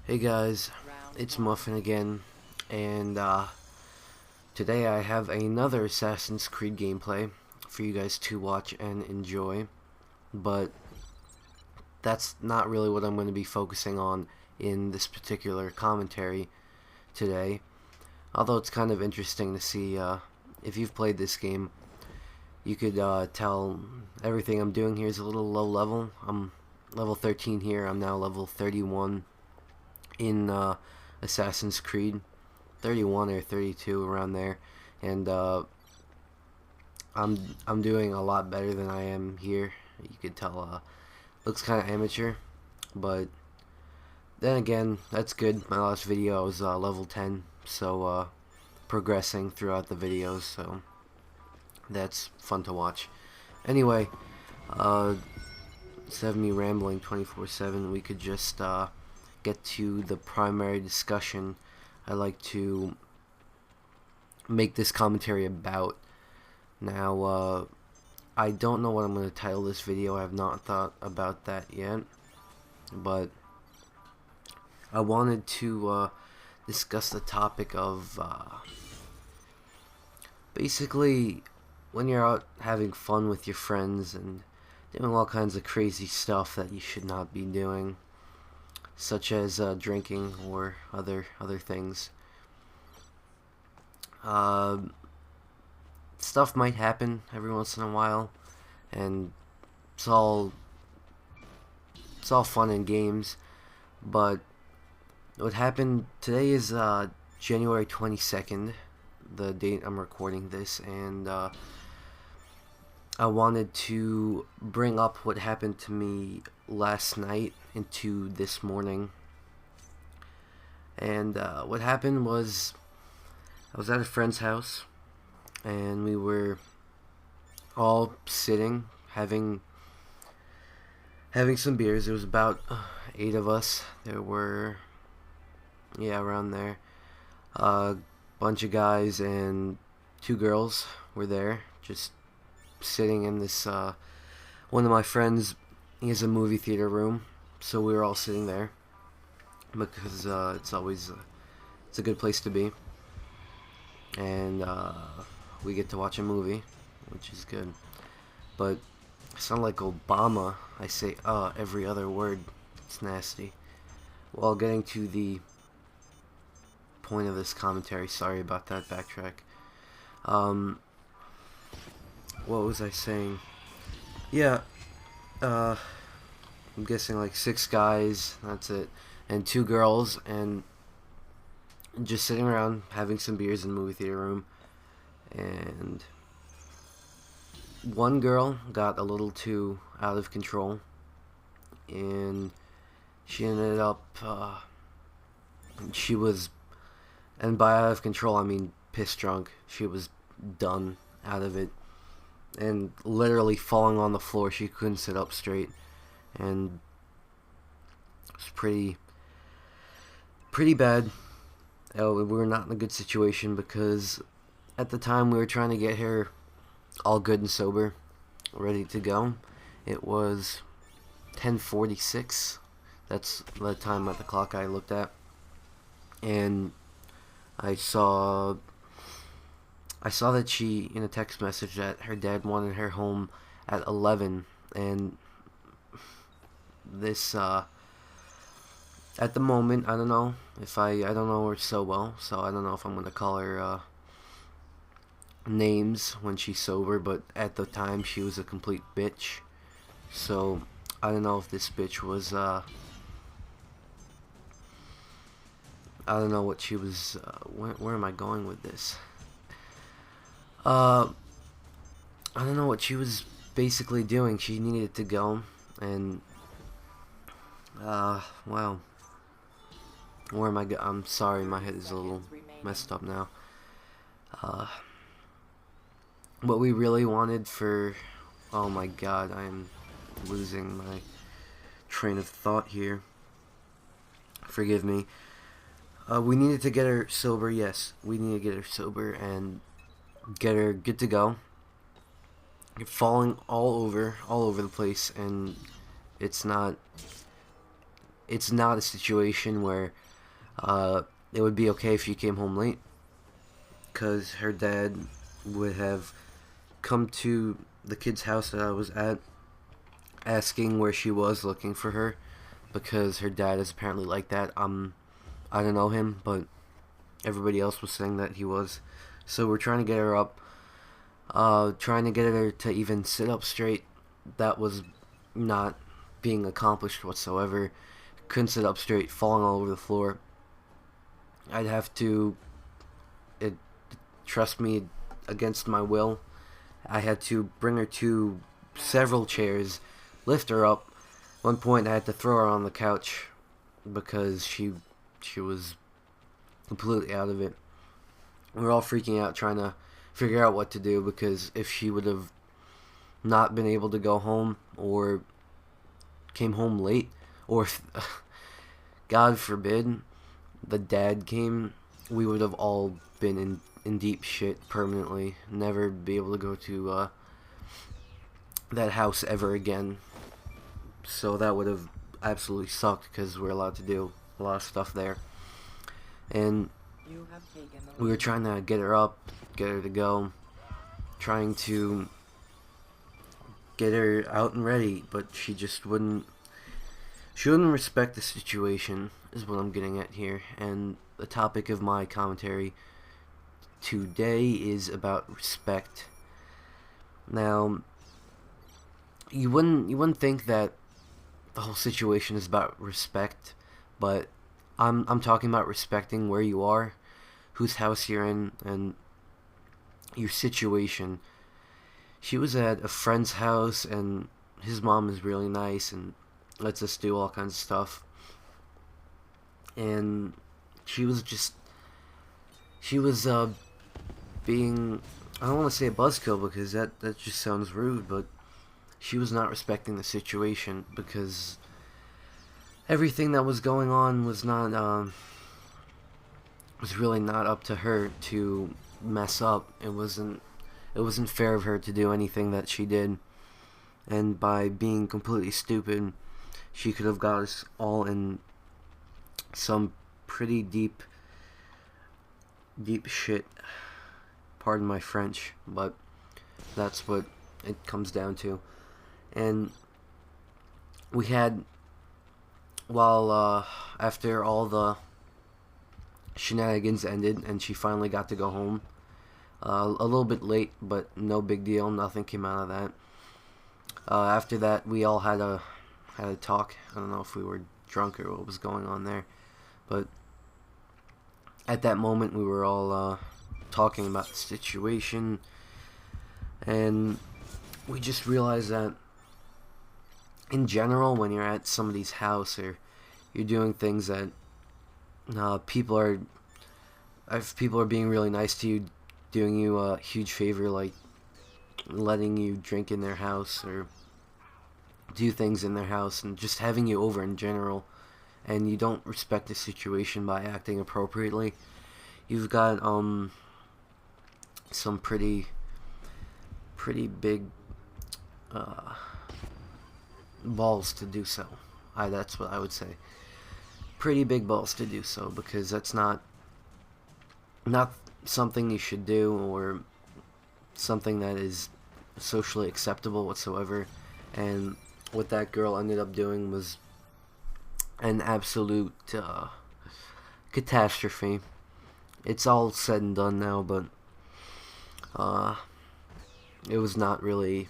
Hey guys, it's Muffin again, and today I have another Assassin's Creed gameplay for you guys to watch and enjoy, but that's not really what I'm going to be focusing on in this particular commentary today, although it's kind of interesting to see. If you've played this game, you could tell everything I'm doing here is a little low level. I'm level 13 here, I'm now level 31 in Assassin's Creed, 31 or 32 around there, and I'm doing a lot better than I am here. You could tell looks kind of amateur, but then again, that's good. My last video I was level 10, so progressing throughout the videos, so that's fun to watch. Anyway, instead of me rambling 24/7, we could just get to the primary discussion I like to make this commentary about. Now, I don't know what I'm going to title this video. I have not thought about that yet, but I wanted to discuss the topic of basically when you're out having fun with your friends and doing all kinds of crazy stuff that you should not be doing, such as drinking or other things. Stuff might happen every once in a while, and it's all fun and games. But what happened today is January 22nd, the date I'm recording this, and I wanted to bring up what happened to me last night into this morning. And what happened was I was at a friend's house, and we were all sitting having some beers. There was about 8 of us. There were, yeah, around there. A bunch of guys and 2 girls were there, just sitting in this one of my friends, he has a movie theater room, so we were all sitting there because it's always it's a good place to be, and we get to watch a movie, which is good. But I sound like Obama. I say every other word. It's nasty. Well, getting to the point of this commentary, sorry about that backtrack. What was I saying? Yeah, I'm guessing like 6 guys, that's it, and 2 girls, and just sitting around having some beers in the movie theater room. And one girl got a little too out of control, and she ended up, she was, and by out of control I mean piss drunk. She was done out of it, and literally falling on the floor. She couldn't sit up straight, and it was pretty bad. We were not in a good situation because at the time we were trying to get her all good and sober, ready to go. It was 10:46. That's the time at the clock I looked at, and I saw that she, in a text message, that her dad wanted her home at 11, and this, at the moment, I don't know if I don't know her so well, so I don't know if I'm going to call her, names when she's sober, but at the time she was a complete bitch, so I don't know if this bitch was, I don't know what she was, where am I going with this? I don't know what she was basically doing. She needed to go, and well, where am I I'm sorry, my head is a little messed up now. What we really wanted for, oh my god, I am losing my train of thought here. Forgive me. We needed to get her sober, yes. We needed to get her sober and get her good to go. You're falling all over the place, and it's not it's not a situation where it would be okay if she came home late, because her dad would have come to the kid's house that I was at, asking where she was, looking for her, because her dad is apparently like that. I don't know him, but everybody else was saying that he was. So we're trying to get her up, trying to get her to even sit up straight. That was not being accomplished whatsoever. Couldn't sit up straight, falling all over the floor. I'd have to, it, trust me, against my will, I had to bring her to several chairs, lift her up. One point I had to throw her on the couch because she was completely out of it. We were all freaking out trying to figure out what to do, because if she would have not been able to go home, or came home late, or God forbid the dad came, we would have all been in deep shit permanently. Never be able to go to that house ever again. So that would have absolutely sucked, because we're allowed to do a lot of stuff there. And we were trying to get her up, get her to go, trying to get her out and ready, but she just wouldn't. She wouldn't respect the situation, is what I'm getting at here. And the topic of my commentary today is about respect. Now, you wouldn't think that the whole situation is about respect, but I'm talking about respecting where you are, whose house you're in, and your situation. She was at a friend's house, and his mom is really nice and lets us do all kinds of stuff. And she was being, I don't want to say a buzzkill, because that just sounds rude, but she was not respecting the situation, because everything that was going on was not was really not up to her to mess up. It wasn't fair of her to do anything that she did, and by being completely stupid, she could have got us all in some pretty deep shit. Pardon my French, but that's what it comes down to. And we had, while after all the shenanigans ended and she finally got to go home, a little bit late, but no big deal. Nothing came out of that. After that, we all had a talk. I don't know if we were drunk or what was going on there, but at that moment we were all talking about the situation, and we just realized that in general, when you're at somebody's house or you're doing things that if people are being really nice to you, doing you a huge favor, like letting you drink in their house or do things in their house, and just having you over in general, and you don't respect the situation by acting appropriately, you've got some pretty big balls to do so. That's what I would say. Pretty big balls to do so, because that's not something you should do, or something that is socially acceptable whatsoever. And what that girl ended up doing was an absolute catastrophe. It's all said and done now, but it was not really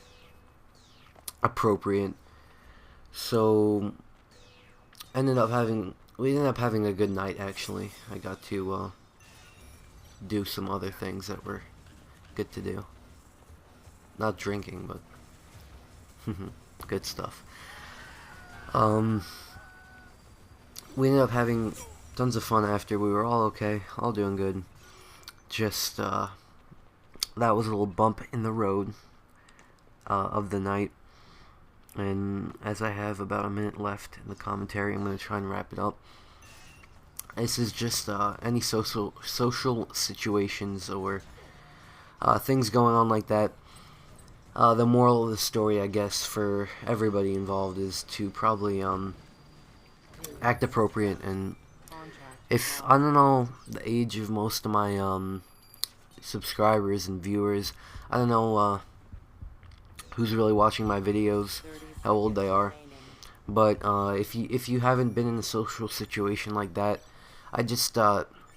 appropriate. So we ended up having a good night. Actually, I got to do some other things that were good to do. Not drinking, but good stuff. We ended up having tons of fun after. We were all okay, all doing good. Just that was a little bump in the road of the night. And as I have about a minute left in the commentary, I'm going to try and wrap it up. This is just any social situations or things going on like that. The moral of the story, I guess, for everybody involved is to probably act appropriate. And if I don't know the age of most of my subscribers and viewers, I don't know who's really watching my videos, how old they are. But if you haven't been in a social situation like that, I just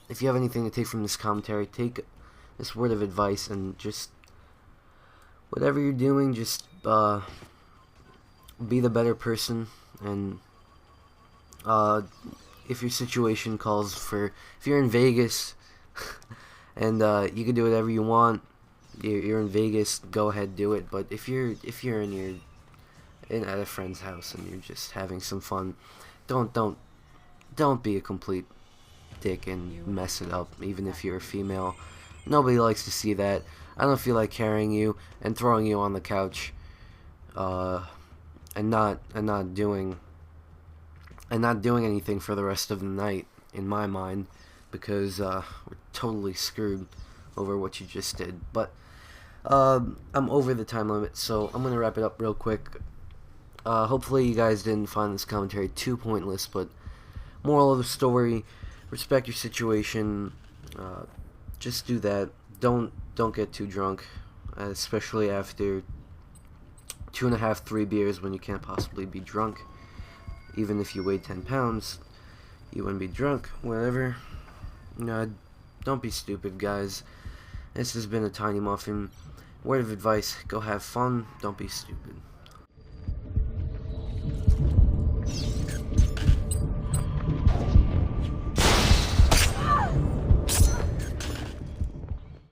if you have anything to take from this commentary, take this word of advice and just whatever you're doing, just be the better person. And if your situation calls for, if you're in Vegas and you can do whatever you want, you're in Vegas, go ahead, do it. But if you're at a friend's house and you're just having some fun, don't be a complete dick and mess it up. Even if you're a female, nobody likes to see that. I don't feel like carrying you and throwing you on the couch, and not doing anything for the rest of the night, in my mind, because we're totally screwed over what you just did. But I'm over the time limit, so I'm gonna wrap it up real quick. Hopefully you guys didn't find this commentary too pointless, but moral of the story: respect your situation. Just do that. Don't get too drunk, especially after 2.5, 3 beers, when you can't possibly be drunk. Even if you weigh 10 pounds, you wouldn't be drunk. Whatever. Don't be stupid, guys. This has been a Tiny Muffin. Word of advice: go have fun. Don't be stupid.